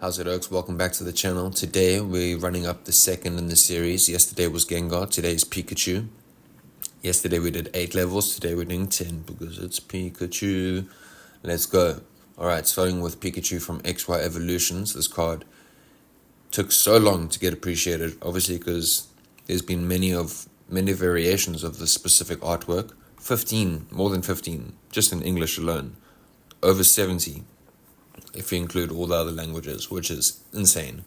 How's it, Oaks? Welcome back to the channel. Today we're running up the second in the series. Yesterday was Gengar, today is Pikachu. Yesterday we did 8 levels, today we're doing 10 because it's Pikachu. Let's go. Alright, starting with Pikachu from XY Evolutions. This card took so long to get appreciated, obviously because there's been many variations of this specific artwork. 15, more than 15, just in English alone. Over 70. If you include all the other languages, which is insane.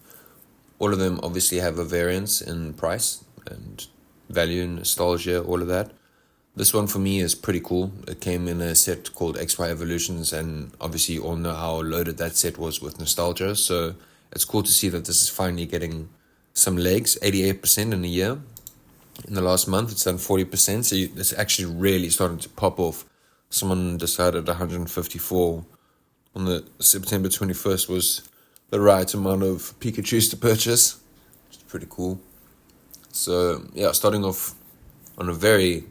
All of them obviously have a variance in price and value, nostalgia, all of that. This one for me is pretty cool. It came in a set called XY Evolutions, and obviously you all know how loaded that set was with nostalgia, so it's cool to see that this is finally getting some legs. 88% in a year. In the last month it's done 40%, so it's actually really starting to pop off. Someone decided 154 on the September 21st was the right amount of Pikachus to purchase, which is pretty cool. So yeah, starting off on a very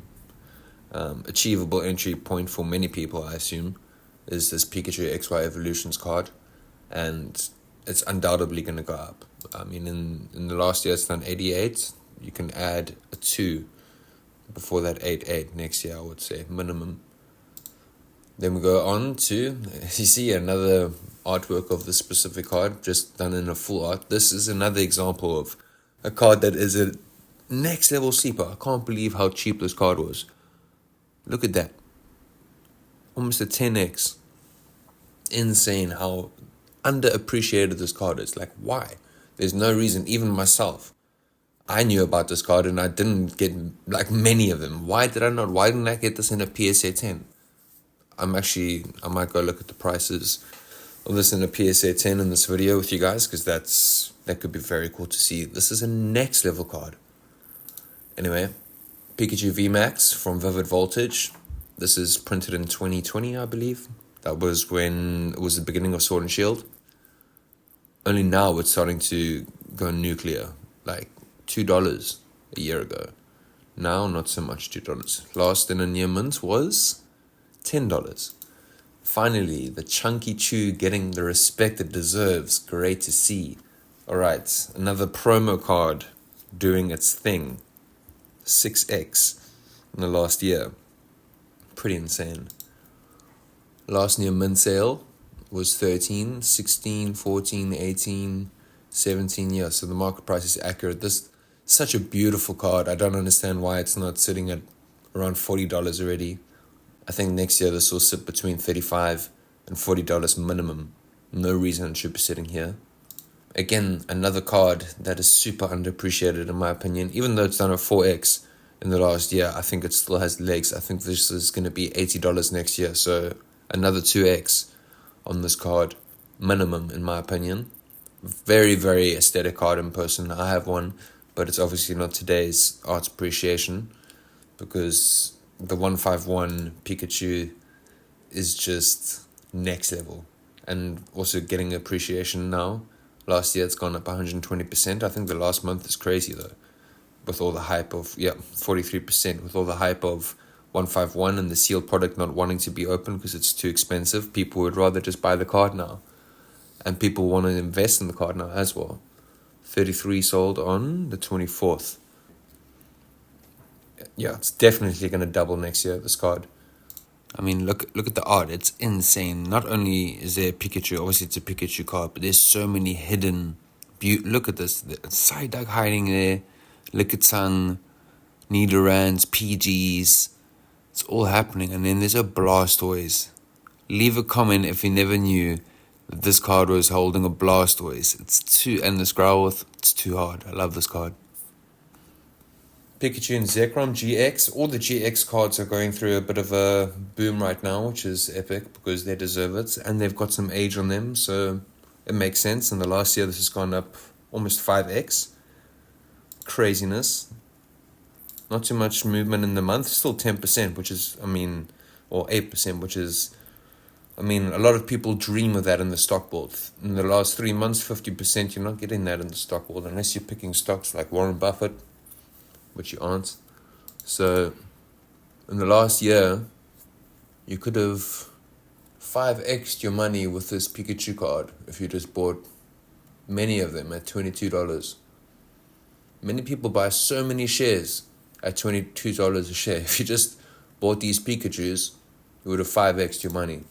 achievable entry point for many people, I assume, is this Pikachu XY Evolutions card, and it's undoubtedly going to go up. I mean, in the last year it's done 88. You can add a 2 before that 88 next year, I would say, minimum. Then we go on to, you see another artwork of the specific card, just done in a full art. This is another example of a card that is a next level sleeper. I can't believe how cheap this card was. Look at that. Almost a 10x. Insane how underappreciated this card is. Like, why? There's no reason. Even myself, I knew about this card and I didn't get like many of them. Why didn't I get this in a PSA 10? I might go look at the prices of this in a PSA 10 in this video with you guys, because that could be very cool to see. This is a next level card. Anyway, Pikachu VMAX from Vivid Voltage. This is printed in 2020, I believe. That was when it was the beginning of Sword and Shield. Only now it's starting to go nuclear, like $2 a year ago. Now, not so much $2. Last in a near mint was $10. Finally, the Chunky Chew getting the respect it deserves. Great to see. Alright, another promo card doing its thing. 6x in the last year. Pretty insane. Last near mint sale was 13, 16, 14, 18, 17 years. So the market price is accurate. This such a beautiful card. I don't understand why it's not sitting at around $40 already. I think next year this will sit between $35 and $40 minimum. No reason it should be sitting here. Again, another card that is super underappreciated in my opinion. Even though it's done a 4x in the last year, I think it still has legs. I think this is going to be $80 next year. So another 2x on this card, minimum in my opinion. Very, very aesthetic card in person. I have one, but it's obviously not today's art appreciation, because the 151 Pikachu is just next level, and also getting appreciation now. Last year it's gone up 120%. I think the last month is crazy though, with all the hype of 43%, with all the hype of 151 and the sealed product not wanting to be open because it's too expensive. People would rather just buy the card now, and people want to invest in the card now as well. 33 sold on the 24th. Yeah, it's definitely going to double next year, this card. I mean, look at the art. It's insane. Not only is there Pikachu, obviously it's a Pikachu card, but there's so many hidden look at this. The Psyduck hiding there. Lickitung, Nidorans, PGs. It's all happening. And then there's a Blastoise. Leave a comment if you never knew that this card was holding a Blastoise. And this Growlithe, it's too hard. I love this card. Pikachu and Zekrom GX. All the GX cards are going through a bit of a boom right now, which is epic because they deserve it. And they've got some age on them, so it makes sense. In the last year, this has gone up almost 5x. Craziness. Not too much movement in the month. Still 10%, which is, or 8%, which is, a lot of people dream of that in the stock world. In the last 3 months, 50%, you're not getting that in the stock world unless you're picking stocks like Warren Buffett, which you aren't. So in the last year, you could have 5x'd your money with this Pikachu card if you just bought Many of them at $22. Many people buy so many shares at $22 a share. If you just bought these Pikachus, you would have 5x'd your money.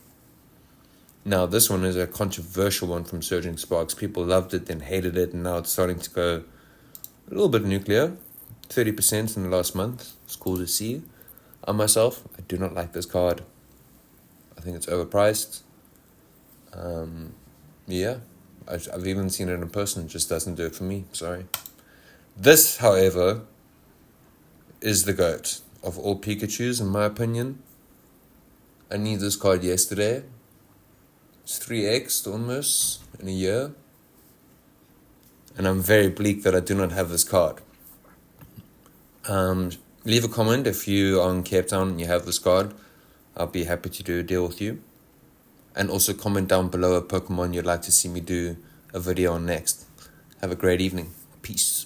Now, this one is a controversial one from Surging Sparks. People loved it, then hated it, and now it's starting to go a little bit nuclear. 30% in the last month. It's cool to see. I myself, I do not like this card. I think it's overpriced. Yeah, I've even seen it in person. It just doesn't do it for me. Sorry. This, however, is the GOAT of all Pikachus, in my opinion. I need this card yesterday. It's 3x almost in a year. And I'm very bleak that I do not have this card. Leave a comment if you are in Cape Town and you have this card. I'll be happy to do a deal with you. And also comment down below a Pokemon you'd like to see me do a video on next. Have a great evening. Peace.